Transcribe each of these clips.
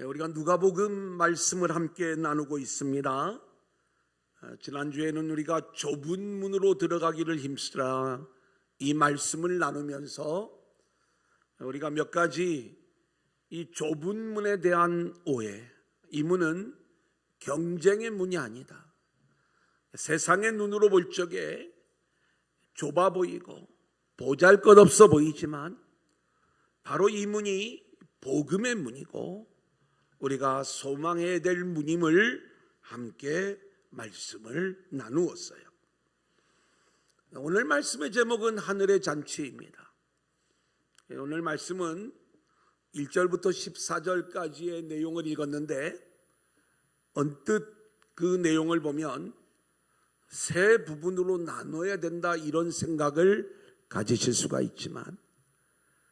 우리가 누가복음 말씀을 함께 나누고 있습니다. 지난주에는 우리가 좁은 문으로 들어가기를 힘쓰라 이 말씀을 나누면서 우리가 몇 가지 이 좁은 문에 대한 오해, 이 문은 경쟁의 문이 아니다. 세상의 눈으로 볼 적에 좁아 보이고 보잘것없어 보이지만 바로 이 문이 복음의 문이고 우리가 소망해야 될 문임을 함께 말씀을 나누었어요. 오늘 말씀의 제목은 하늘의 잔치입니다. 오늘 말씀은 1절부터 14절까지의 내용을 읽었는데 언뜻 그 내용을 보면 세 부분으로 나눠야 된다 이런 생각을 가지실 수가 있지만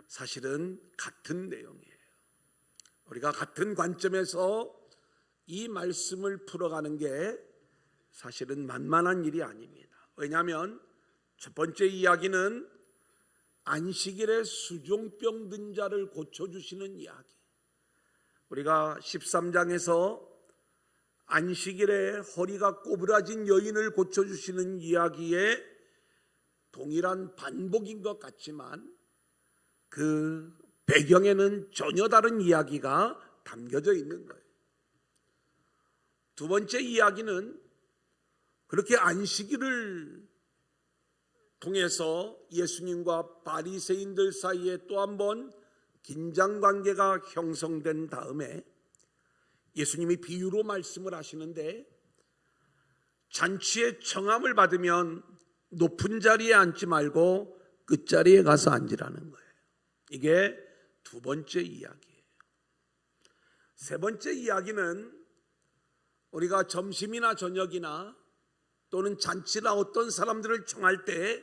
사실은 같은 내용이에요. 우리가 같은 관점에서 이 말씀을 풀어가는 게 사실은 만만한 일이 아닙니다. 왜냐하면 첫 번째 이야기는 안식일에 수종병 든 자를 고쳐주시는 이야기. 우리가 13장에서 안식일에 허리가 꼬부라진 여인을 고쳐주시는 이야기에 동일한 반복인 것 같지만 그 배경에는 전혀 다른 이야기가 담겨져 있는 거예요. 두 번째 이야기는 그렇게 안식일을 통해서 예수님과 바리새인들 사이에 또 한 번 긴장관계가 형성된 다음에 예수님이 비유로 말씀을 하시는데 잔치의 청함을 받으면 높은 자리에 앉지 말고 끝자리에 가서 앉으라는 거예요. 이게 두 번째 이야기예요. 세 번째 이야기는 우리가 점심이나 저녁이나 또는 잔치나 어떤 사람들을 청할 때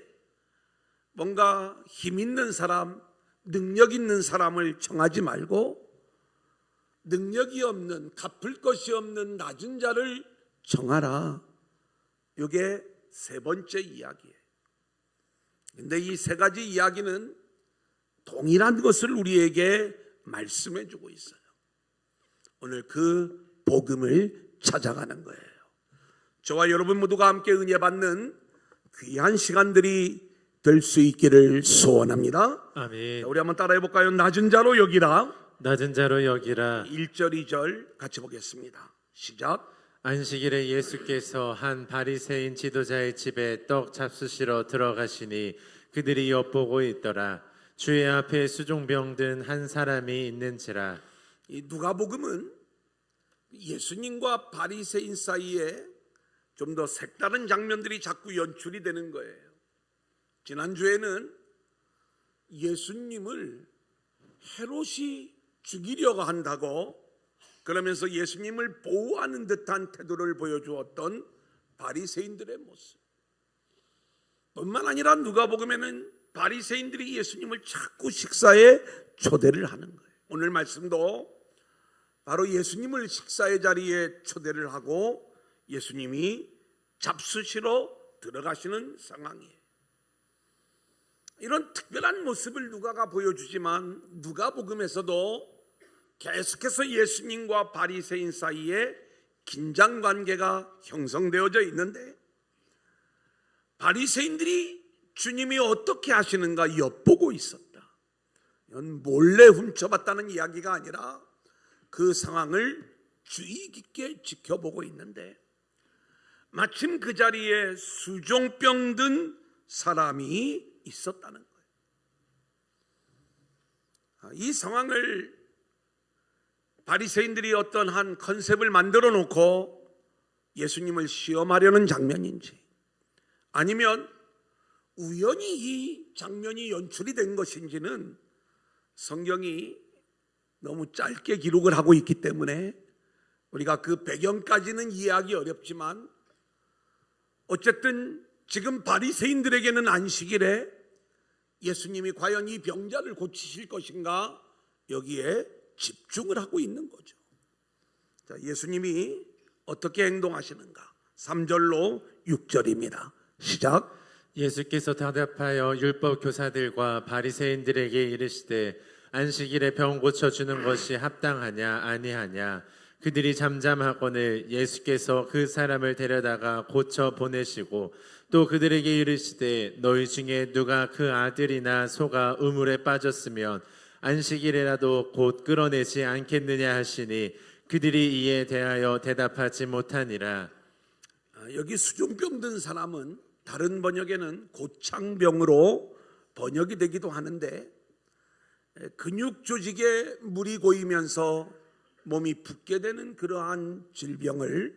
뭔가 힘 있는 사람, 능력 있는 사람을 청하지 말고 능력이 없는, 갚을 것이 없는 낮은 자를 청하라. 이게 세 번째 이야기예요. 그런데 이 세 가지 이야기는 동일한 것을 우리에게 말씀해 주고 있어요. 오늘 그 복음을 찾아가는 거예요. 저와 여러분 모두가 함께 은혜 받는 귀한 시간들이 될 수 있기를 소원합니다. 아멘. 우리 한번 따라해 볼까요? 낮은 자로 여기라. 낮은 자로 여기라. 1절 2절 같이 보겠습니다. 시작. 안식일에 예수께서 한 바리새인 지도자의 집에 떡 잡수시러 들어가시니 그들이 엿보고 있더라. 주의 앞에 수종병 든 한 사람이 있는지라. 이 누가복음은 예수님과 바리새인 사이에 좀 더 색다른 장면들이 자꾸 연출이 되는 거예요. 지난주에는 예수님을 헤롯이 죽이려고 한다고 그러면서 예수님을 보호하는 듯한 태도를 보여주었던 바리새인들의 모습. 뿐만 아니라 누가복음에는 바리새인들이 예수님을 자꾸 식사에 초대를 하는 거예요. 오늘 말씀도 바로 예수님을 식사의 자리에 초대를 하고 예수님이 잡수시러 들어가시는 상황이에요. 이런 특별한 모습을 누가가 보여주지만 누가복음에서도 계속해서 예수님과 바리새인 사이에 긴장관계가 형성되어져 있는데 바리새인들이 주님이 어떻게 하시는가 엿보고 있었다. 이건 몰래 훔쳐봤다는 이야기가 아니라 그 상황을 주의 깊게 지켜보고 있는데 마침 그 자리에 수종병 든 사람이 있었다는 거예요. 이 상황을 바리새인들이 어떤 한 컨셉을 만들어 놓고 예수님을 시험하려는 장면인지 아니면 우연히 이 장면이 연출이 된 것인지는 성경이 너무 짧게 기록을 하고 있기 때문에 우리가 그 배경까지는 이해하기 어렵지만 어쨌든 지금 바리새인들에게는 안식일에 예수님이 과연 이 병자를 고치실 것인가 여기에 집중을 하고 있는 거죠. 자, 예수님이 어떻게 행동하시는가 3절로 6절입니다. 시작. 예수께서 대답하여 율법 교사들과 바리새인들에게 이르시되 안식일에 병 고쳐주는 것이 합당하냐 아니하냐. 그들이 잠잠하거늘 예수께서 그 사람을 데려다가 고쳐 보내시고 또 그들에게 이르시되 너희 중에 누가 그 아들이나 소가 우물에 빠졌으면 안식일에라도 곧 끌어내지 않겠느냐 하시니 그들이 이에 대하여 대답하지 못하니라. 여기 수종병 든 사람은 다른 번역에는 고창병으로 번역이 되기도 하는데, 근육 조직에 물이 고이면서 몸이 붓게 되는 그러한 질병을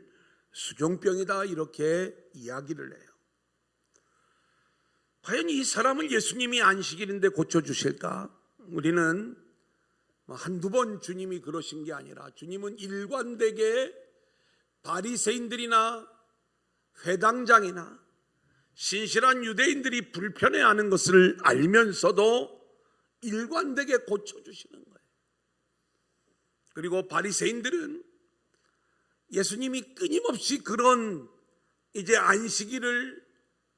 수종병이다 이렇게 이야기를 해요. 과연 이 사람을 예수님이 안식일인데 고쳐주실까? 우리는 한두 번 주님이 그러신 게 아니라 주님은 일관되게 바리새인들이나 회당장이나 신실한 유대인들이 불편해하는 것을 알면서도 일관되게 고쳐주시는 거예요. 그리고 바리새인들은 예수님이 끊임없이 그런 이제 안식일을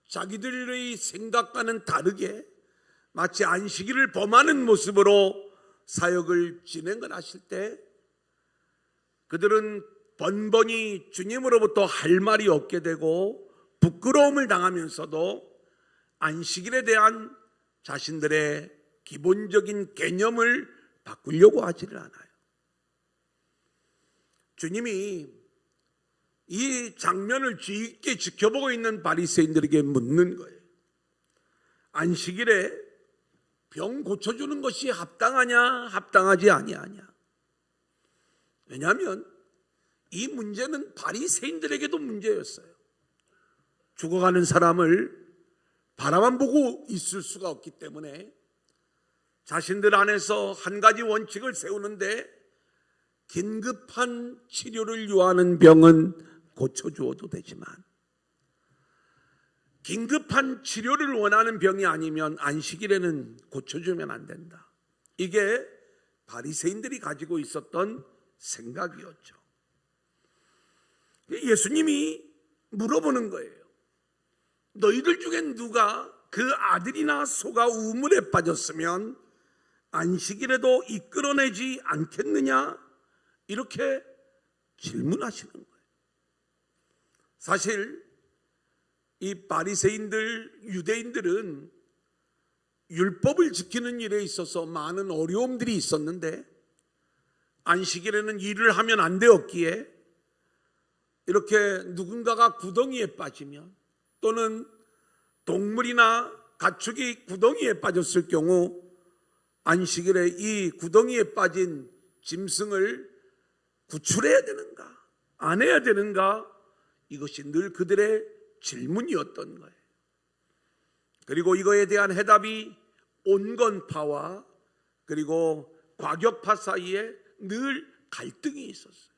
자기들의 생각과는 다르게 마치 안식일을 범하는 모습으로 사역을 진행을 하실 때 그들은 번번이 주님으로부터 할 말이 없게 되고 부끄러움을 당하면서도 안식일에 대한 자신들의 기본적인 개념을 바꾸려고 하지를 않아요. 주님이 이 장면을 주의 깊게 지켜보고 있는 바리새인들에게 묻는 거예요. 안식일에 병 고쳐주는 것이 합당하냐 합당하지 아니하냐. 왜냐하면 이 문제는 바리새인들에게도 문제였어요. 죽어가는 사람을 바라만 보고 있을 수가 없기 때문에 자신들 안에서 한 가지 원칙을 세우는데 긴급한 치료를 요하는 병은 고쳐주어도 되지만 긴급한 치료를 원하는 병이 아니면 안식일에는 고쳐주면 안 된다. 이게 바리새인들이 가지고 있었던 생각이었죠. 예수님이 물어보는 거예요. 너희들 중엔 누가 그 아들이나 소가 우물에 빠졌으면 안식일에도 이끌어내지 않겠느냐? 이렇게 질문하시는 거예요. 사실 이 바리새인들, 유대인들은 율법을 지키는 일에 있어서 많은 어려움들이 있었는데 안식일에는 일을 하면 안 되었기에 이렇게 누군가가 구덩이에 빠지면 또는 동물이나 가축이 구덩이에 빠졌을 경우 안식일에 이 구덩이에 빠진 짐승을 구출해야 되는가 안 해야 되는가, 이것이 늘 그들의 질문이었던 거예요. 그리고 이거에 대한 해답이 온건파와 그리고 과격파 사이에 늘 갈등이 있었어요.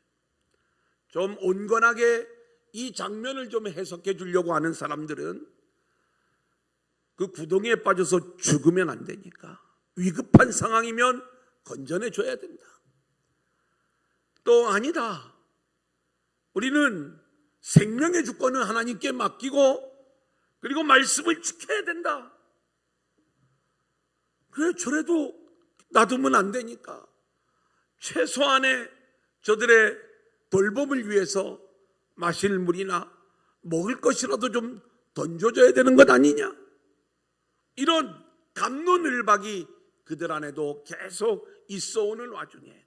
좀 온건하게 이 장면을 좀 해석해 주려고 하는 사람들은 그 구덩이에 빠져서 죽으면 안 되니까 위급한 상황이면 건져내 줘야 된다. 또 아니다, 우리는 생명의 주권은 하나님께 맡기고 그리고 말씀을 지켜야 된다. 그래, 저래도 놔두면 안 되니까 최소한의 저들의 돌봄을 위해서 마실 물이나 먹을 것이라도 좀 던져줘야 되는 것 아니냐. 이런 갑론을박이 그들 안에도 계속 있어오는 와중에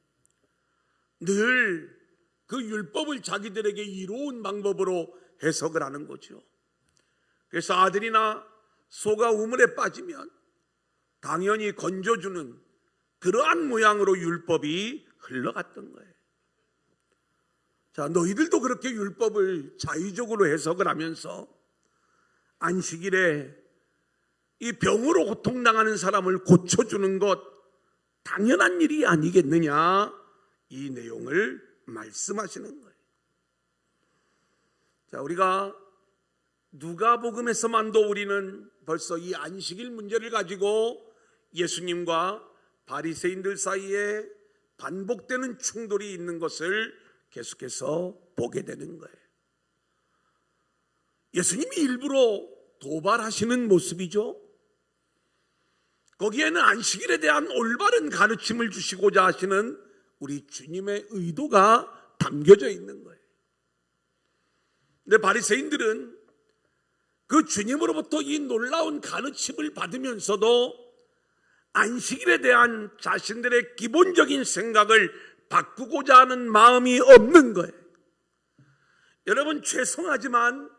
늘 그 율법을 자기들에게 이로운 방법으로 해석을 하는 거죠. 그래서 아들이나 소가 우물에 빠지면 당연히 건져주는 그러한 모양으로 율법이 흘러갔던 거예요. 자, 너희들도 그렇게 율법을 자의적으로 해석을 하면서 안식일에 이 병으로 고통당하는 사람을 고쳐주는 것 당연한 일이 아니겠느냐, 이 내용을 말씀하시는 거예요. 자, 우리가 누가복음에서만도 우리는 벌써 이 안식일 문제를 가지고 예수님과 바리새인들 사이에 반복되는 충돌이 있는 것을 계속해서 보게 되는 거예요. 예수님이 일부러 도발하시는 모습이죠. 거기에는 안식일에 대한 올바른 가르침을 주시고자 하시는 우리 주님의 의도가 담겨져 있는 거예요. 근데 바리새인들은 그 주님으로부터 이 놀라운 가르침을 받으면서도 안식일에 대한 자신들의 기본적인 생각을 바꾸고자 하는 마음이 없는 거예요. 여러분, 죄송하지만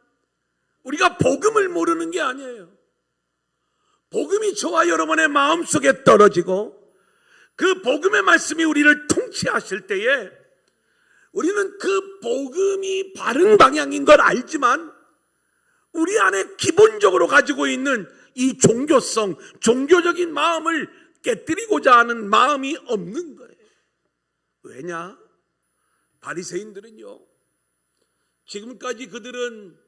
우리가 복음을 모르는 게 아니에요. 복음이 저와 여러분의 마음속에 떨어지고 그 복음의 말씀이 우리를 통치하실 때에 우리는 그 복음이 바른 방향인 걸 알지만 우리 안에 기본적으로 가지고 있는 이 종교성, 종교적인 마음을 깨뜨리고자 하는 마음이 없는 거예요. 왜냐? 바리새인들은요, 지금까지 그들은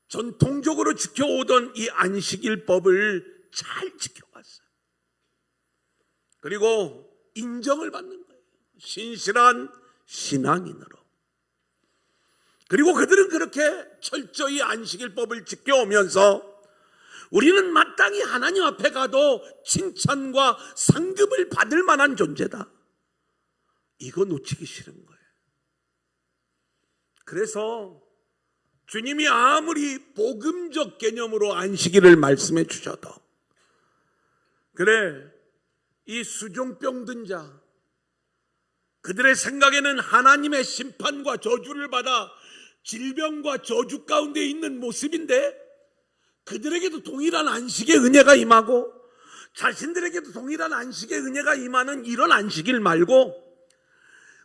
전통적으로 지켜오던 이 안식일법을 잘 지켜왔어요. 그리고 인정을 받는 거예요. 신실한 신앙인으로. 그리고 그들은 그렇게 철저히 안식일법을 지켜오면서 우리는 마땅히 하나님 앞에 가도 칭찬과 상급을 받을 만한 존재다. 이거 놓치기 싫은 거예요. 그래서 주님이 아무리 복음적 개념으로 안식일을 말씀해 주셔도 그래, 이 수종병 든 자, 그들의 생각에는 하나님의 심판과 저주를 받아 질병과 저주 가운데 있는 모습인데 그들에게도 동일한 안식의 은혜가 임하고 자신들에게도 동일한 안식의 은혜가 임하는 이런 안식일 말고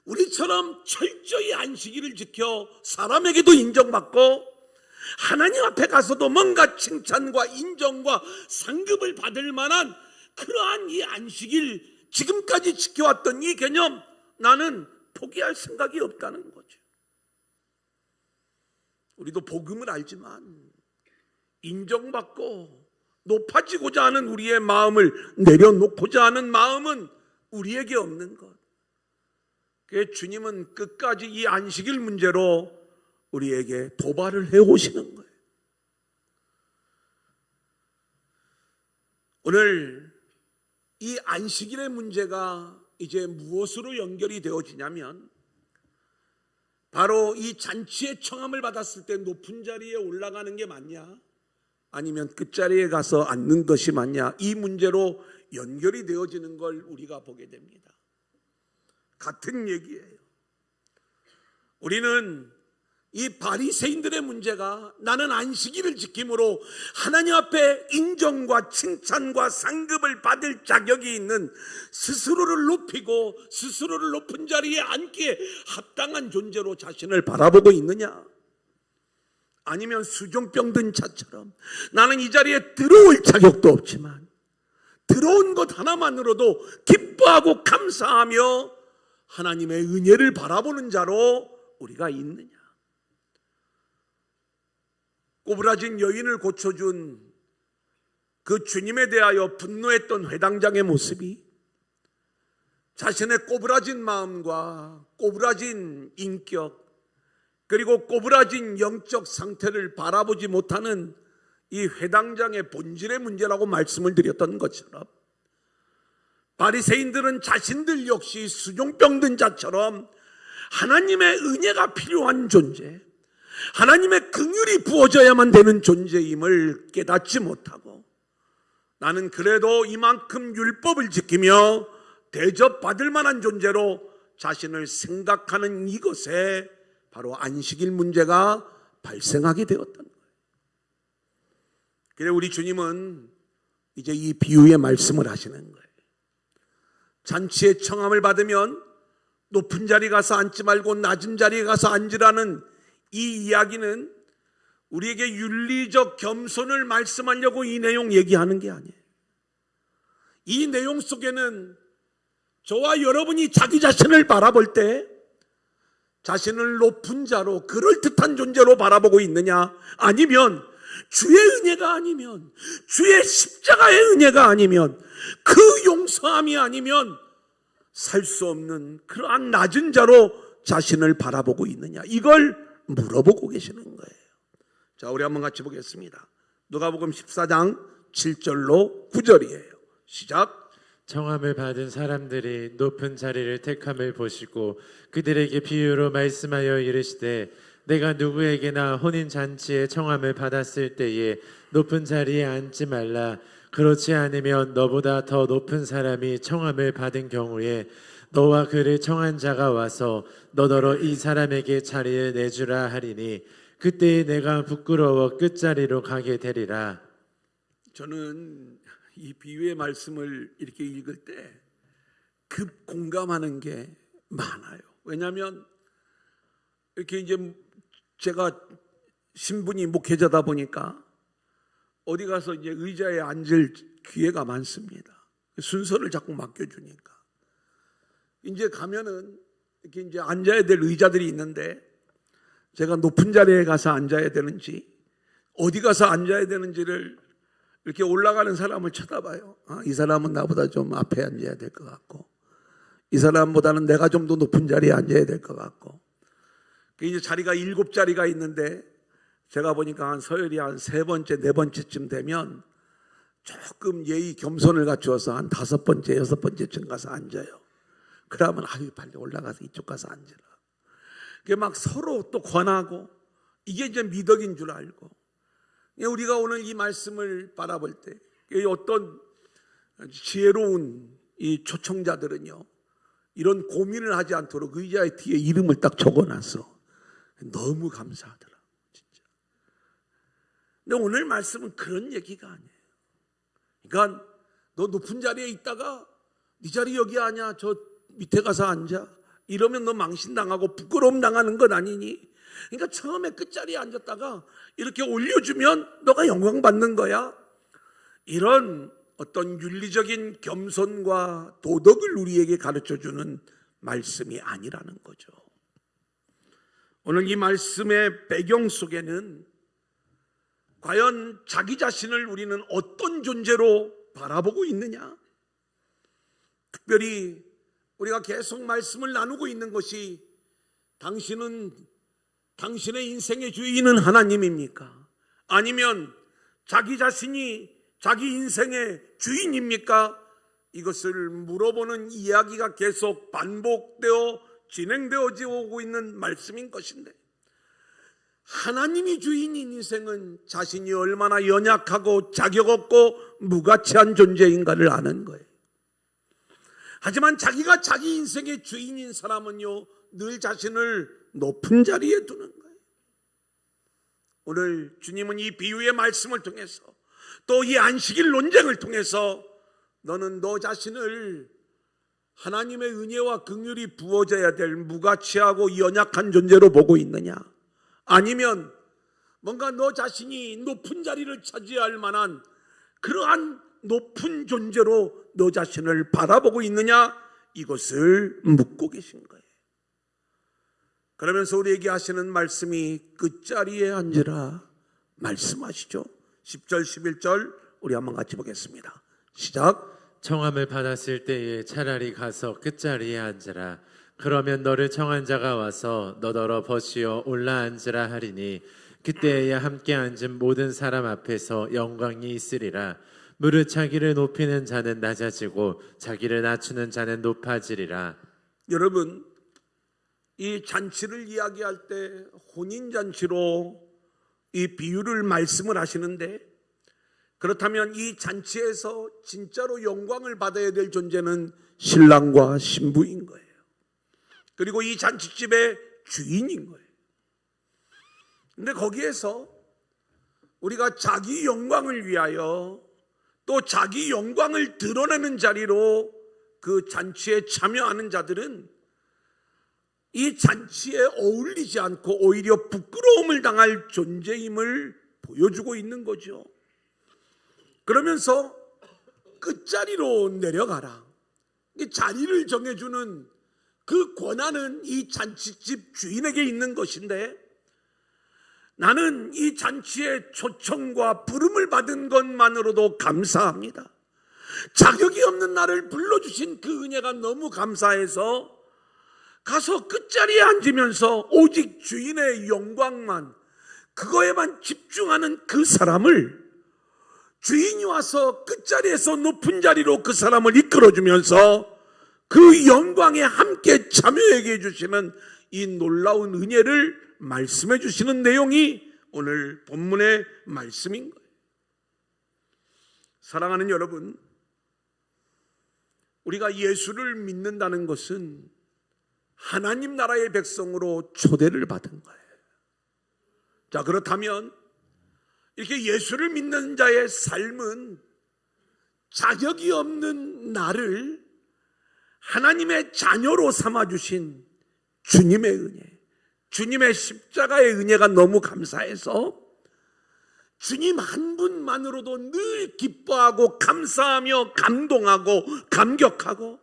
우리처럼 철저히 안식일을 지켜 사람에게도 인정받고 하나님 앞에 가서도 뭔가 칭찬과 인정과 상급을 받을 만한 그러한 이 안식일, 지금까지 지켜왔던 이 개념, 나는 포기할 생각이 없다는 거죠. 우리도 복음을 알지만 인정받고 높아지고자 하는 우리의 마음을 내려놓고자 하는 마음은 우리에게 없는 것. 그래서 주님은 끝까지 이 안식일 문제로 우리에게 도발을 해오시는 거예요. 오늘 이 안식일의 문제가 이제 무엇으로 연결이 되어지냐면 바로 이 잔치의 청함을 받았을 때 높은 자리에 올라가는 게 맞냐, 아니면 끝자리에 가서 앉는 것이 맞냐, 이 문제로 연결이 되어지는 걸 우리가 보게 됩니다. 같은 얘기예요. 우리는 이 바리새인들의 문제가 나는 안식일을 지킴으로 하나님 앞에 인정과 칭찬과 상급을 받을 자격이 있는, 스스로를 높이고 스스로를 높은 자리에 앉기에 합당한 존재로 자신을 바라보고 있느냐, 아니면 수종병 든 자처럼 나는 이 자리에 들어올 자격도 없지만 들어온 것 하나만으로도 기뻐하고 감사하며 하나님의 은혜를 바라보는 자로 우리가 있느냐. 꼬부라진 여인을 고쳐준 그 주님에 대하여 분노했던 회당장의 모습이 자신의 꼬부라진 마음과 꼬부라진 인격, 그리고 꼬부라진 영적 상태를 바라보지 못하는 이 회당장의 본질의 문제라고 말씀을 드렸던 것처럼, 바리새인들은 자신들 역시 수종병 든 자처럼 하나님의 은혜가 필요한 존재, 하나님의 긍휼이 부어져야만 되는 존재임을 깨닫지 못하고 나는 그래도 이만큼 율법을 지키며 대접받을 만한 존재로 자신을 생각하는 이것에 바로 안식일 문제가 발생하게 되었던 거예요. 그래 우리 주님은 이제 이 비유의 말씀을 하시는 거예요. 잔치의 청함을 받으면 높은 자리 가서 앉지 말고 낮은 자리에 가서 앉으라는 이 이야기는 우리에게 윤리적 겸손을 말씀하려고 이 내용 얘기하는 게 아니에요. 이 내용 속에는 저와 여러분이 자기 자신을 바라볼 때 자신을 높은 자로, 그럴듯한 존재로 바라보고 있느냐, 아니면 주의 은혜가 아니면, 주의 십자가의 은혜가 아니면, 그 용서함이 아니면 살 수 없는 그러한 낮은 자로 자신을 바라보고 있느냐, 이걸 물어보고 계시는 거예요. 자, 우리 한번 같이 보겠습니다. 누가복음 14장 7절로 9절이에요. 시작. 청함을 받은 사람들이 높은 자리를 택함을 보시고 그들에게 비유로 말씀하여 이르시되 내가 누구에게나 혼인 잔치에 청함을 받았을 때에 높은 자리에 앉지 말라. 그렇지 않으면 너보다 더 높은 사람이 청함을 받은 경우에 너와 그를 청한 자가 와서 너더러 이 사람에게 자리를 내주라 하리니 그때에 내가 부끄러워 끝자리로 가게 되리라. 저는 이 비유의 말씀을 이렇게 읽을 때 급 공감하는 게 많아요. 왜냐하면 이렇게 이제 제가 신분이 목회자다 보니까 어디 가서 이제 의자에 앉을 기회가 많습니다. 순서를 자꾸 맡겨주니까 이제 가면은 이렇게 이제 앉아야 될 의자들이 있는데 제가 높은 자리에 가서 앉아야 되는지 어디 가서 앉아야 되는지를 이렇게 올라가는 사람을 쳐다봐요. 이 사람은 나보다 좀 앞에 앉아야 될 것 같고 이 사람보다는 내가 좀 더 높은 자리에 앉아야 될 것 같고 이제 자리가 7자리가 있는데 제가 보니까 한 서열이 한 3번째, 4번째쯤 되면 조금 예의 겸손을 갖추어서 한 5번째, 6번째쯤 가서 앉아요. 그러면 아유 빨리 올라가서 이쪽 가서 앉으라. 그게 막 서로 또 권하고 이게 이제 미덕인 줄 알고 우리가 오늘 이 말씀을 바라볼 때 어떤 지혜로운 이 초청자들은요 이런 고민을 하지 않도록 의자의 뒤에 이름을 딱 적어놨어. 너무 감사하더라 진짜. 근데 오늘 말씀은 그런 얘기가 아니에요. 그러니까 너 높은 자리에 있다가 네 자리 여기 아니야 저 밑에 가서 앉아 이러면 너 망신당하고 부끄러움 당하는 것 아니니. 그러니까 처음에 끝자리에 앉았다가 이렇게 올려주면 너가 영광 받는 거야. 이런 어떤 윤리적인 겸손과 도덕을 우리에게 가르쳐주는 말씀이 아니라는 거죠. 오늘 이 말씀의 배경 속에는 과연 자기 자신을 우리는 어떤 존재로 바라보고 있느냐. 특별히 우리가 계속 말씀을 나누고 있는 것이 당신의 인생의 주인은 하나님입니까? 아니면 자기 자신이 자기 인생의 주인입니까? 이것을 물어보는 이야기가 계속 반복되어 진행되어져 오고 있는 말씀인 것인데 하나님이 주인인 인생은 자신이 얼마나 연약하고 자격 없고 무가치한 존재인가를 아는 거예요. 하지만 자기가 자기 인생의 주인인 사람은요 늘 자신을 높은 자리에 두는 거예요. 오늘 주님은 이 비유의 말씀을 통해서 또 이 안식일 논쟁을 통해서 너는 너 자신을 하나님의 은혜와 긍휼이 부어져야 될 무가치하고 연약한 존재로 보고 있느냐, 아니면 뭔가 너 자신이 높은 자리를 차지할 만한 그러한 높은 존재로 너 자신을 바라보고 있느냐, 이것을 묻고 계신 거예요. 그러면서 우리에게 하시는 말씀이 끝자리에 앉으라 말씀하시죠. 10절 11절 우리 한번 같이 보겠습니다. 시작. 청함을 받았을 때에 차라리 가서 끝자리에 앉으라. 그러면 너를 청한 자가 와서 너더러 벗으어 올라앉으라 하리니 그때에야 함께 앉은 모든 사람 앞에서 영광이 있으리라. 무릇 자기를 높이는 자는 낮아지고 자기를 낮추는 자는 높아지리라. 여러분, 이 잔치를 이야기할 때 혼인잔치로 이 비유를 말씀을 하시는데, 그렇다면 이 잔치에서 진짜로 영광을 받아야 될 존재는 신랑과 신부인 거예요. 그리고 이 잔치집의 주인인 거예요. 근데 거기에서 우리가 자기 영광을 위하여 또 자기 영광을 드러내는 자리로 그 잔치에 참여하는 자들은 이 잔치에 어울리지 않고 오히려 부끄러움을 당할 존재임을 보여주고 있는 거죠. 그러면서 끝자리로 내려가라. 자리를 정해주는 그 권한은 이 잔치집 주인에게 있는 것인데, 나는 이 잔치의 초청과 부름을 받은 것만으로도 감사합니다. 자격이 없는 나를 불러주신 그 은혜가 너무 감사해서 가서 끝자리에 앉으면서 오직 주인의 영광만, 그거에만 집중하는 그 사람을 주인이 와서 끝자리에서 높은 자리로 그 사람을 이끌어주면서 그 영광에 함께 참여하게 해주시는 이 놀라운 은혜를 말씀해 주시는 내용이 오늘 본문의 말씀인 거예요. 사랑하는 여러분, 우리가 예수를 믿는다는 것은 하나님 나라의 백성으로 초대를 받은 거예요. 자, 그렇다면 이렇게 예수를 믿는 자의 삶은 자격이 없는 나를 하나님의 자녀로 삼아주신 주님의 은혜, 주님의 십자가의 은혜가 너무 감사해서 주님 한 분만으로도 늘 기뻐하고 감사하며 감동하고 감격하고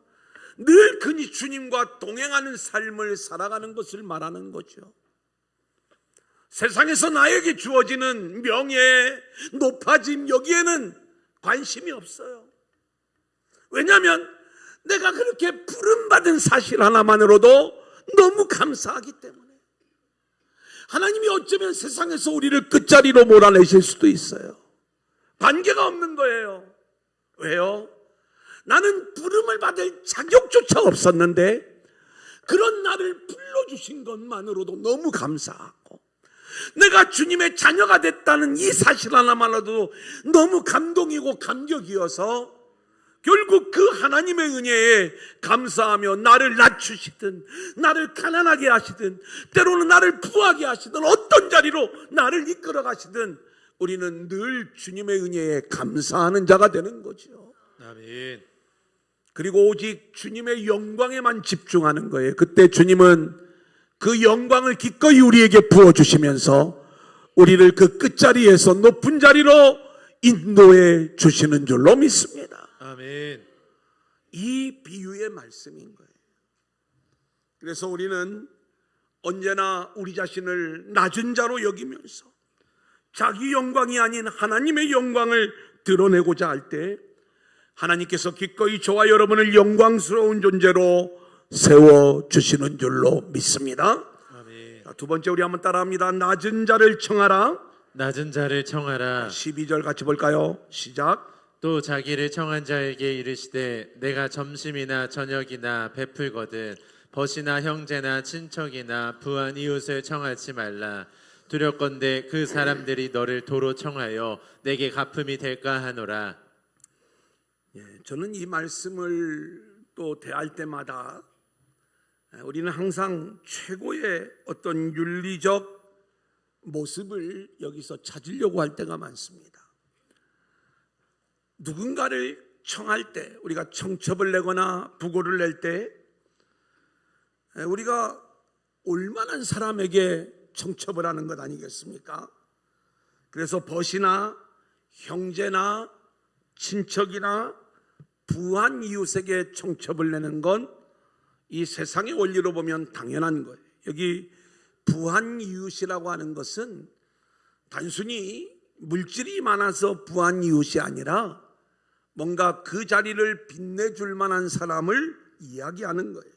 늘 그니 주님과 동행하는 삶을 살아가는 것을 말하는 거죠. 세상에서 나에게 주어지는 명예, 높아짐 여기에는 관심이 없어요. 왜냐하면 내가 그렇게 부름받은 사실 하나만으로도 너무 감사하기 때문에. 하나님이 어쩌면 세상에서 우리를 끝자리로 몰아내실 수도 있어요. 관계가 없는 거예요. 왜요? 나는 부름을 받을 자격조차 없었는데 그런 나를 불러주신 것만으로도 너무 감사하고, 내가 주님의 자녀가 됐다는 이 사실 하나만으로도 너무 감동이고 감격이어서 결국 그 하나님의 은혜에 감사하며 나를 낮추시든 나를 가난하게 하시든 때로는 나를 부하게 하시든 어떤 자리로 나를 이끌어 가시든 우리는 늘 주님의 은혜에 감사하는 자가 되는 거죠. 아멘. 그리고 오직 주님의 영광에만 집중하는 거예요. 그때 주님은 그 영광을 기꺼이 우리에게 부어주시면서 우리를 그 끝자리에서 높은 자리로 인도해 주시는 줄로 믿습니다. 아멘. 이 비유의 말씀인 거예요. 그래서 우리는 언제나 우리 자신을 낮은 자로 여기면서 자기 영광이 아닌 하나님의 영광을 드러내고자 할 때 하나님께서 기꺼이 저와 여러분을 영광스러운 존재로 세워주시는 줄로 믿습니다. 아멘. 자, 두 번째 우리 한번 따라합니다. 낮은 자를 청하라. 낮은 자를 청하라. 12절 같이 볼까요? 시작. 또 자기를 청한 자에게 이르시되 내가 점심이나 저녁이나 베풀거든 벗이나 형제나 친척이나 부한 이웃을 청하지 말라. 두렵건대 그 사람들이 너를 도로 청하여 내게 갚음이 될까 하노라. 저는 이 말씀을 또 대할 때마다 우리는 항상 최고의 어떤 윤리적 모습을 여기서 찾으려고 할 때가 많습니다. 누군가를 청할 때, 우리가 청첩을 내거나 부고를 낼 때 우리가 올만한 사람에게 청첩을 하는 것 아니겠습니까? 그래서 벗이나 형제나 친척이나 부한 이웃에게 청첩을 내는 건 이 세상의 원리로 보면 당연한 거예요. 여기 부한 이웃이라고 하는 것은 단순히 물질이 많아서 부한 이웃이 아니라 뭔가 그 자리를 빛내줄 만한 사람을 이야기하는 거예요.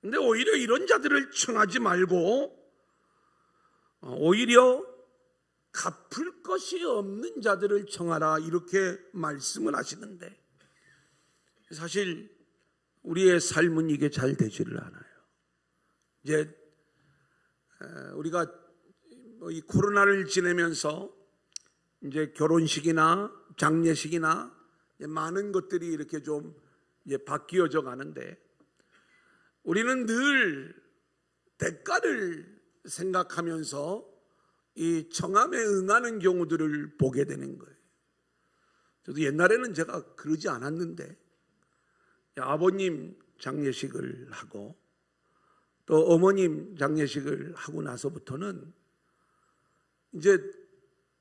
근데 오히려 이런 자들을 청하지 말고 오히려 갚을 것이 없는 자들을 청하라, 이렇게 말씀을 하시는데 사실 우리의 삶은 이게 잘 되지를 않아요. 이제 우리가 이 코로나를 지내면서 이제 결혼식이나 장례식이나 많은 것들이 이렇게 좀 이제 바뀌어져 가는데 우리는 늘 대가를 생각하면서 이 청함에 응하는 경우들을 보게 되는 거예요. 저도 옛날에는 제가 그러지 않았는데 아버님 장례식을 하고 또 어머님 장례식을 하고 나서부터는 이제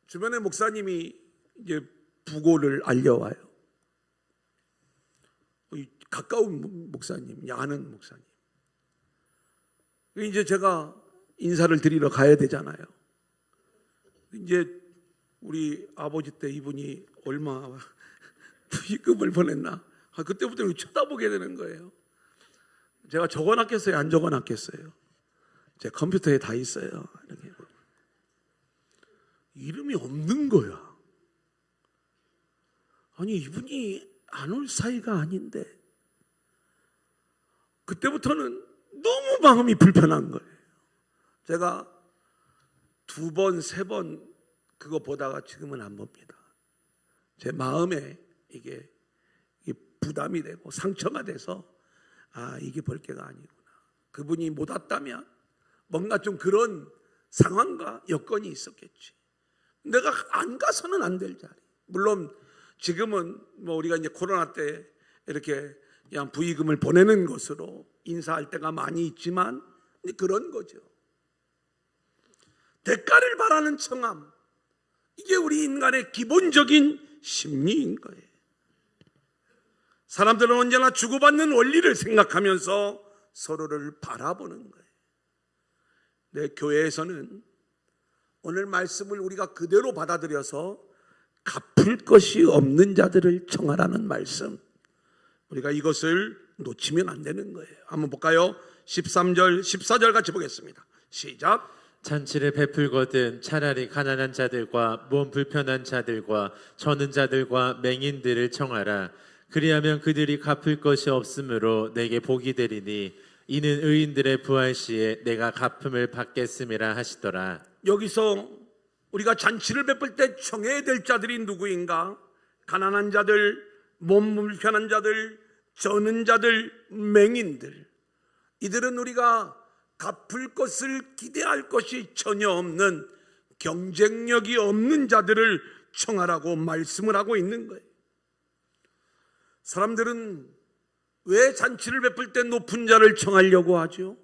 주변의 목사님이 이제 부고를 알려와요. 가까운 목사님, 아는 목사님. 이제 제가 인사를 드리러 가야 되잖아요. 이제 우리 아버지 때 이분이 얼마 부의금을 보냈나? 그때부터 쳐다보게 되는 거예요. 제가 적어놨겠어요? 안 적어놨겠어요? 제 컴퓨터에 다 있어요. 이렇게. 이름이 없는 거야. 아니 이분이 안 올 사이가 아닌데 그때부터는 너무 마음이 불편한 거예요. 제가 2번, 3번 그거 보다가 지금은 안 봅니다. 제 마음에 이게 부담이 되고 상처가 돼서 이게 볼 게가 아니구나. 그분이 못 왔다면 뭔가 좀 그런 상황과 여건이 있었겠지. 내가 안 가서는 안 될 자리. 물론 지금은 뭐 우리가 이제 코로나 때 이렇게 그냥 부의금을 보내는 것으로 인사할 때가 많이 있지만 그런 거죠. 대가를 바라는 청함, 이게 우리 인간의 기본적인 심리인 거예요. 사람들은 언제나 주고받는 원리를 생각하면서 서로를 바라보는 거예요. 내 교회에서는 오늘 말씀을 우리가 그대로 받아들여서 갚을 것이 없는 자들을 청하라는 말씀, 우리가 이것을 놓치면 안 되는 거예요. 한번 볼까요? 13절, 14절 같이 보겠습니다. 시작. 잔치를 베풀거든 차라리 가난한 자들과 몸 불편한 자들과 저는 자들과 맹인들을 청하라. 그리하면 그들이 갚을 것이 없으므로 내게 복이 되리니 이는 의인들의 부활 시에 내가 갚음을 받겠음이라 하시더라. 여기서 우리가 잔치를 베풀 때 청해야 될 자들이 누구인가? 가난한 자들, 몸 불편한 자들, 저는 자들, 맹인들. 이들은 우리가 갚을 것을 기대할 것이 전혀 없는, 경쟁력이 없는 자들을 청하라고 말씀을 하고 있는 거예요. 사람들은 왜 잔치를 베풀 때 높은 자를 청하려고 하죠?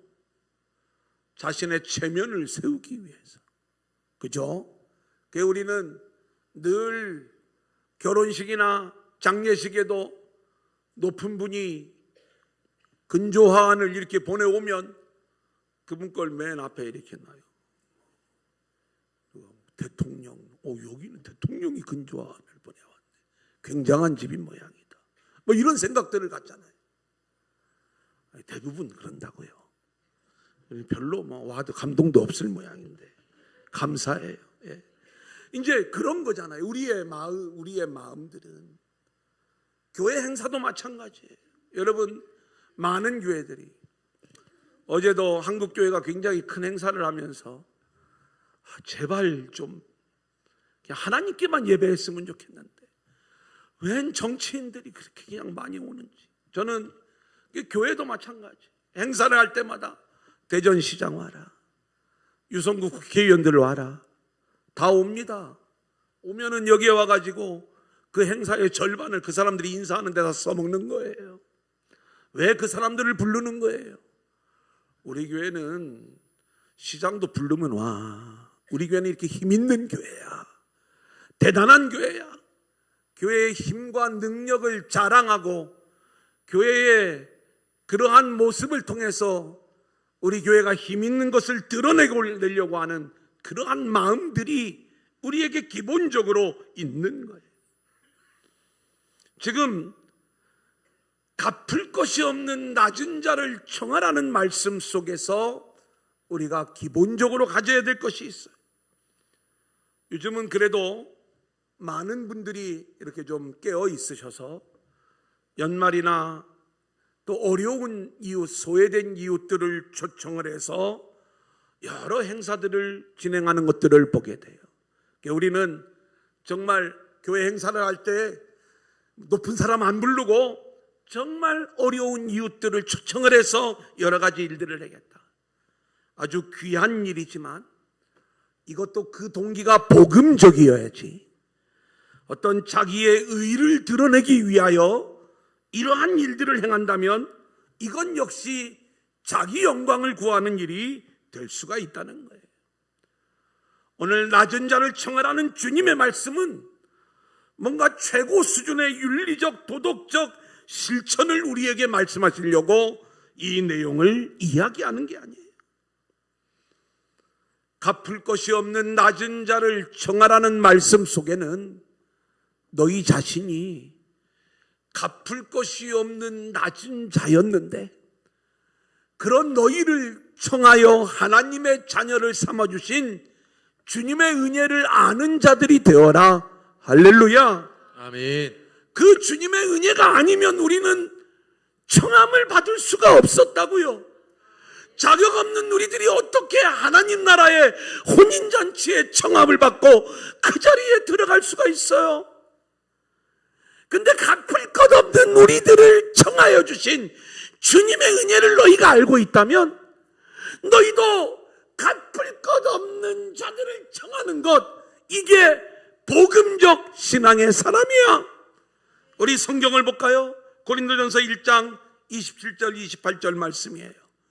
자신의 체면을 세우기 위해서. 그죠? 그래서 우리는 늘 결혼식이나 장례식에도 높은 분이 근조화환을 이렇게 보내오면 그분 걸 맨 앞에 이렇게 놔요. 대통령, 여기는 대통령이 근조화환을 보내왔네. 굉장한 집인 모양이다. 뭐 이런 생각들을 갖잖아요. 대부분 그런다고요. 별로 와도 감동도 없을 모양인데 감사해요. 예. 이제 그런 거잖아요. 우리의 마음들은 교회 행사도 마찬가지예요. 여러분, 많은 교회들이 어제도 한국교회가 굉장히 큰 행사를 하면서 제발 좀 그냥 하나님께만 예배했으면 좋겠는데 웬 정치인들이 그렇게 그냥 많이 오는지. 저는 교회도 마찬가지. 행사를 할 때마다 대전시장 와라, 유성구 국회의원들 와라, 다 옵니다. 오면은 여기에 와가지고 그 행사의 절반을 그 사람들이 인사하는 데다 써먹는 거예요. 왜 그 사람들을 부르는 거예요? 우리 교회는 시장도 부르면 와. 우리 교회는 이렇게 힘 있는 교회야. 대단한 교회야. 교회의 힘과 능력을 자랑하고 교회의 그러한 모습을 통해서 우리 교회가 힘 있는 것을 드러내려고 하는 그러한 마음들이 우리에게 기본적으로 있는 거예요. 지금 갚을 것이 없는 낮은 자를 청하라는 말씀 속에서 우리가 기본적으로 가져야 될 것이 있어요. 요즘은 그래도 많은 분들이 이렇게 좀 깨어 있으셔서 연말이나 또 어려운 이웃, 소외된 이웃들을 초청을 해서 여러 행사들을 진행하는 것들을 보게 돼요. 우리는 정말 교회 행사를 할 때 높은 사람 안 부르고 정말 어려운 이웃들을 초청을 해서 여러 가지 일들을 하겠다. 아주 귀한 일이지만 이것도 그 동기가 복음적이어야지. 어떤 자기의 의를 드러내기 위하여 이러한 일들을 행한다면 이건 역시 자기 영광을 구하는 일이 될 수가 있다는 거예요. 오늘 낮은 자를 청하라는 주님의 말씀은 뭔가 최고 수준의 윤리적, 도덕적 실천을 우리에게 말씀하시려고 이 내용을 이야기하는 게 아니에요. 갚을 것이 없는 낮은 자를 청하라는 말씀 속에는 너희 자신이 갚을 것이 없는 낮은 자였는데 그런 너희를 청하여 하나님의 자녀를 삼아주신 주님의 은혜를 아는 자들이 되어라. 할렐루야. 아멘. 그 주님의 은혜가 아니면 우리는 청함을 받을 수가 없었다고요. 자격 없는 우리들이 어떻게 하나님 나라의 혼인잔치에 청함을 받고 그 자리에 들어갈 수가 있어요? 근데 갚을 것 없는 우리들을 청하여 주신 주님의 은혜를 너희가 알고 있다면 너희도 갚을 것 없는 자들을 청하는 것, 이게 복음적 신앙의 사람이야. 우리 성경을 볼까요? 고린도전서 1장 27절 28절 말씀이에요.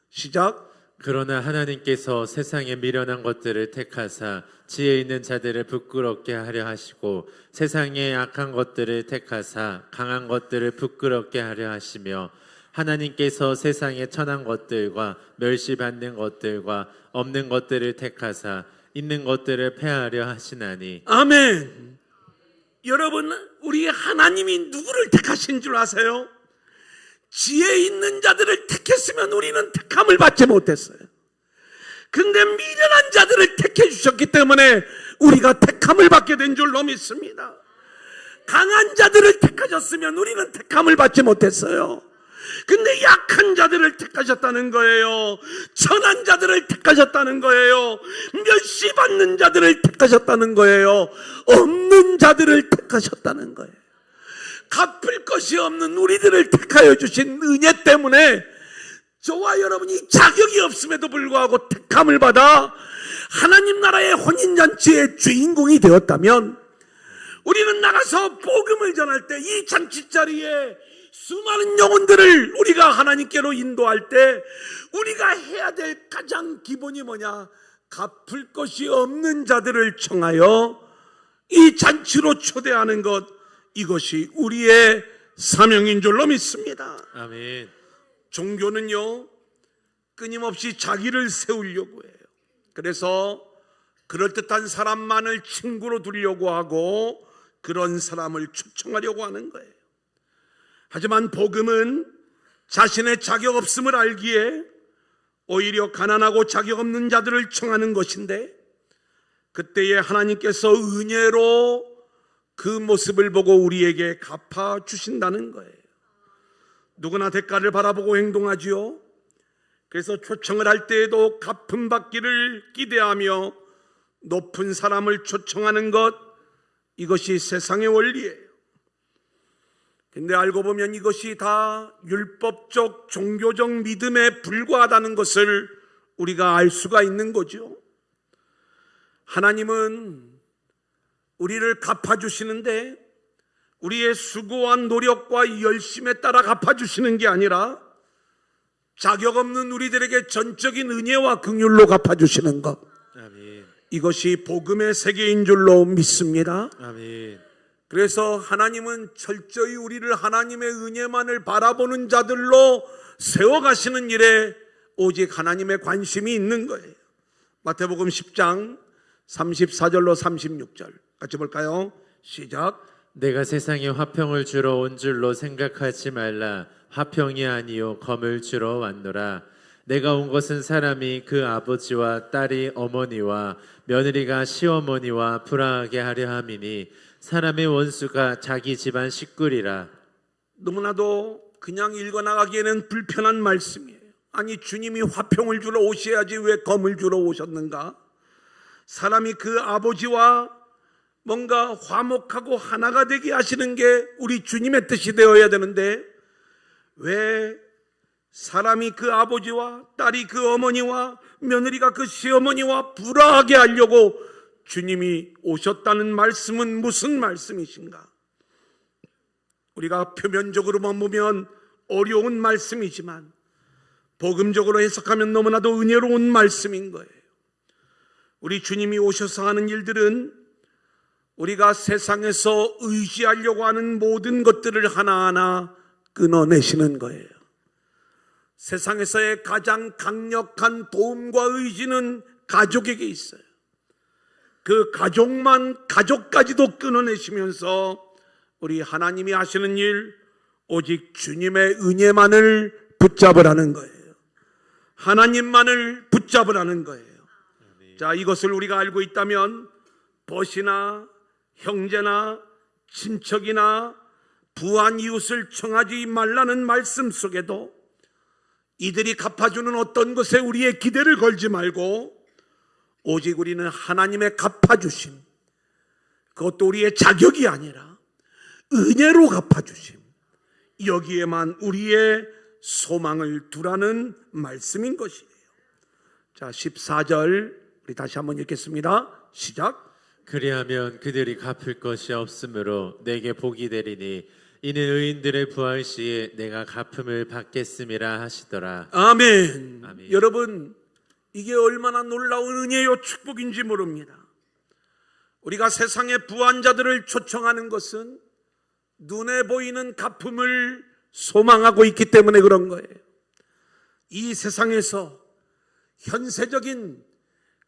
시작. 그러나 하나님께서 세상에 미련한 것들을 택하사 지혜 있는 자들을 부끄럽게 하려 하시고 세상에 악한 것들을 택하사 강한 것들을 부끄럽게 하려 하시며 하나님께서 세상에 천한 것들과 멸시받는 것들과 없는 것들을 택하사 있는 것들을 폐하려 하시나니. 아멘. 여러분, 우리 하나님이 누구를 택하신 줄 아세요? 지혜 있는 자들을 택했으면 우리는 택함을 받지 못했어요. 근데 미련한 자들을 택해 주셨기 때문에 우리가 택함을 받게 된 줄로 믿습니다. 강한 자들을 택하셨으면 우리는 택함을 받지 못했어요. 근데 약한 자들을 택하셨다는 거예요. 천한 자들을 택하셨다는 거예요. 멸시받는 자들을 택하셨다는 거예요. 없는 자들을 택하셨다는 거예요. 갚을 것이 없는 우리들을 택하여 주신 은혜 때문에 저와 여러분이 자격이 없음에도 불구하고 택함을 받아 하나님 나라의 혼인잔치의 주인공이 되었다면, 우리는 나가서 복음을 전할 때 이 잔치자리에 수많은 영혼들을 우리가 하나님께로 인도할 때 우리가 해야 될 가장 기본이 뭐냐? 갚을 것이 없는 자들을 청하여 이 잔치로 초대하는 것, 이것이 우리의 사명인 줄로 믿습니다. 아멘. 종교는요, 끊임없이 자기를 세우려고 해요. 그래서 그럴듯한 사람만을 친구로 두려고 하고 그런 사람을 초청하려고 하는 거예요. 하지만 복음은 자신의 자격 없음을 알기에 오히려 가난하고 자격 없는 자들을 청하는 것인데, 그때에 하나님께서 은혜로 그 모습을 보고 우리에게 갚아 주신다는 거예요. 누구나 대가를 바라보고 행동하지요. 그래서 초청을 할 때에도 갚음 받기를 기대하며 높은 사람을 초청하는 것, 이것이 세상의 원리예요. 근데 알고 보면 이것이 다 율법적 종교적 믿음에 불과하다는 것을 우리가 알 수가 있는 거죠. 하나님은 우리를 갚아주시는데 우리의 수고한 노력과 열심에 따라 갚아주시는 게 아니라 자격 없는 우리들에게 전적인 은혜와 긍휼로 갚아주시는 것, 아멘. 이것이 복음의 세계인 줄로 믿습니다. 아멘. 그래서 하나님은 철저히 우리를 하나님의 은혜만을 바라보는 자들로 세워가시는 일에 오직 하나님의 관심이 있는 거예요. 마태복음 10장 34절로 36절 같이 볼까요? 시작. 내가 세상에 화평을 주러 온 줄로 생각하지 말라. 화평이 아니요 검을 주러 왔노라. 내가 온 것은 사람이 그 아버지와 딸이 어머니와 며느리가 시어머니와 불화하게 하려 함이니 사람의 원수가 자기 집안 식구리라. 너무나도 그냥 읽어나가기에는 불편한 말씀이에요. 아니, 주님이 화평을 주러 오셔야지 왜 검을 주러 오셨는가? 사람이 그 아버지와 뭔가 화목하고 하나가 되게 하시는 게 우리 주님의 뜻이 되어야 되는데, 왜 사람이 그 아버지와 딸이 그 어머니와 며느리가 그 시어머니와 불화하게 하려고 주님이 오셨다는 말씀은 무슨 말씀이신가? 우리가 표면적으로만 보면 어려운 말씀이지만 복음적으로 해석하면 너무나도 은혜로운 말씀인 거예요. 우리 주님이 오셔서 하는 일들은 우리가 세상에서 의지하려고 하는 모든 것들을 하나하나 끊어내시는 거예요. 세상에서의 가장 강력한 도움과 의지는 가족에게 있어요. 그 가족까지도 끊어내시면서 우리 하나님이 하시는 일, 오직 주님의 은혜만을 붙잡으라는 거예요. 하나님만을 붙잡으라는 거예요. 자, 이것을 우리가 알고 있다면 벗이나 형제나 친척이나 부한 이웃을 청하지 말라는 말씀 속에도 이들이 갚아주는 어떤 것에 우리의 기대를 걸지 말고 오직 우리는 하나님의 갚아주심, 그것도 우리의 자격이 아니라 은혜로 갚아주심, 여기에만 우리의 소망을 두라는 말씀인 것이에요. 자, 14절 우리 다시 한번 읽겠습니다. 시작. 그리하면 그들이 갚을 것이 없으므로 내게 복이 되리니 이는 의인들의 부활 시에 내가 갚음을 받겠음이라 하시더라. 아멘. 아멘. 여러분, 이게 얼마나 놀라운 은혜요 축복인지 모릅니다. 우리가 세상의 부한 자들을 초청하는 것은 눈에 보이는 갚음을 소망하고 있기 때문에 그런 거예요. 이 세상에서 현세적인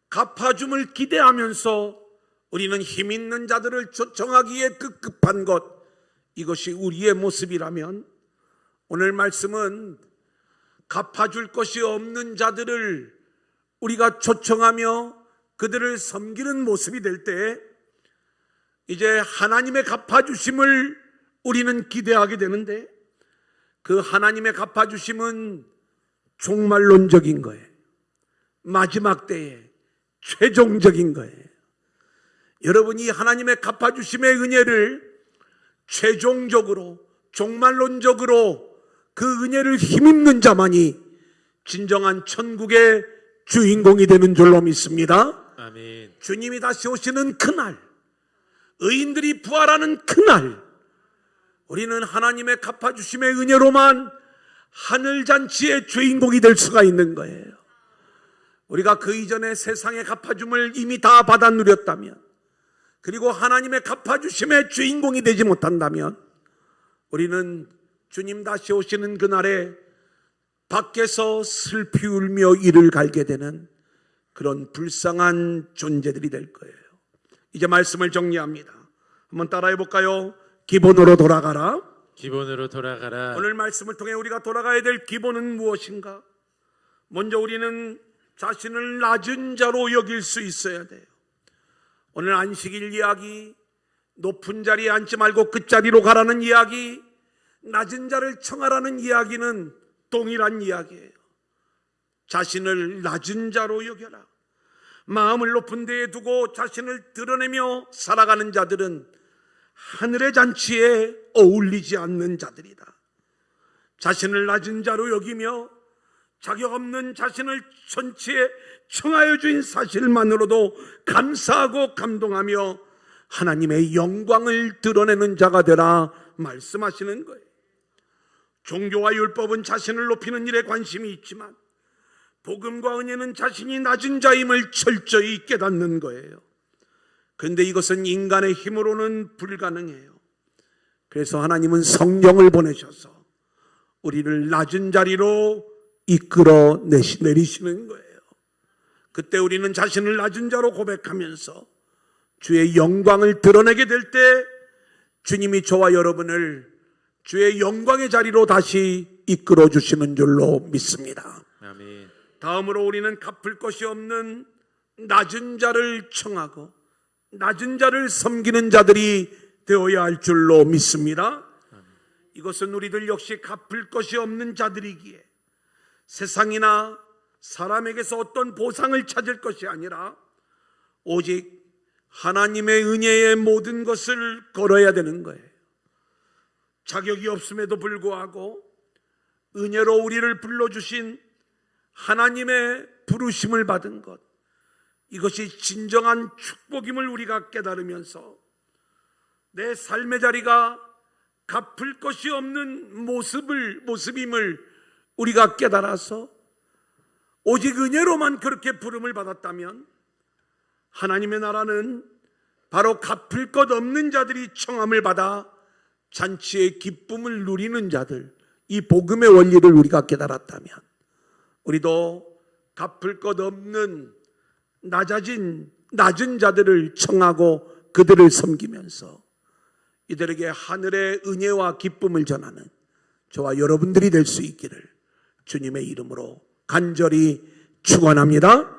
갚아줌을 기대하면서 우리는 힘 있는 자들을 초청하기에 급급한 것, 이것이 우리의 모습이라면 오늘 말씀은 갚아줄 것이 없는 자들을 우리가 초청하며 그들을 섬기는 모습이 될 때 이제 하나님의 갚아주심을 우리는 기대하게 되는데, 그 하나님의 갚아주심은 종말론적인 거예요. 마지막 때에 최종적인 거예요. 여러분이 하나님의 갚아주심의 은혜를 최종적으로 종말론적으로 그 은혜를 힘입는 자만이 진정한 천국의 주인공이 되는 줄로 믿습니다. 아멘. 주님이 다시 오시는 그날, 의인들이 부활하는 그날, 우리는 하나님의 갚아주심의 은혜로만 하늘잔치의 주인공이 될 수가 있는 거예요. 우리가 그 이전에 세상의 갚아줌을 이미 다 받아 누렸다면, 그리고 하나님의 갚아주심의 주인공이 되지 못한다면 우리는 주님 다시 오시는 그날에 밖에서 슬피 울며 이를 갈게 되는 그런 불쌍한 존재들이 될 거예요. 이제 말씀을 정리합니다. 한번 따라해 볼까요? 기본으로 돌아가라. 기본으로 돌아가라. 오늘 말씀을 통해 우리가 돌아가야 될 기본은 무엇인가? 먼저 우리는 자신을 낮은 자로 여길 수 있어야 돼요. 오늘 안식일 이야기, 높은 자리에 앉지 말고 끝자리로 가라는 이야기, 낮은 자를 청하라는 이야기는 동일한 이야기예요. 자신을 낮은 자로 여겨라. 마음을 높은 데에 두고 자신을 드러내며 살아가는 자들은 하늘의 잔치에 어울리지 않는 자들이다. 자신을 낮은 자로 여기며 자격 없는 자신을 천치에 청하여 주인 사실만으로도 감사하고 감동하며 하나님의 영광을 드러내는 자가 되라 말씀하시는 거예요. 종교와 율법은 자신을 높이는 일에 관심이 있지만 복음과 은혜는 자신이 낮은 자임을 철저히 깨닫는 거예요. 그런데 이것은 인간의 힘으로는 불가능해요. 그래서 하나님은 성령을 보내셔서 우리를 낮은 자리로 이끌어 내리시는 거예요. 그때 우리는 자신을 낮은 자로 고백하면서 주의 영광을 드러내게 될 때 주님이 저와 여러분을 주의 영광의 자리로 다시 이끌어 주시는 줄로 믿습니다. 아멘. 다음으로 우리는 갚을 것이 없는 낮은 자를 청하고 낮은 자를 섬기는 자들이 되어야 할 줄로 믿습니다. 이것은 우리들 역시 갚을 것이 없는 자들이기에 세상이나 사람에게서 어떤 보상을 찾을 것이 아니라 오직 하나님의 은혜의 모든 것을 걸어야 되는 거예요. 자격이 없음에도 불구하고 은혜로 우리를 불러주신 하나님의 부르심을 받은 것, 이것이 진정한 축복임을 우리가 깨달으면서 내 삶의 자리가 갚을 것이 없는 모습임을 우리가 깨달아서 오직 은혜로만 그렇게 부름을 받았다면 하나님의 나라는 바로 갚을 것 없는 자들이 청함을 받아 잔치의 기쁨을 누리는 자들, 이 복음의 원리를 우리가 깨달았다면 우리도 갚을 것 없는 낮은 자들을 청하고 그들을 섬기면서 이들에게 하늘의 은혜와 기쁨을 전하는 저와 여러분들이 될 수 있기를 주님의 이름으로 간절히 축원합니다.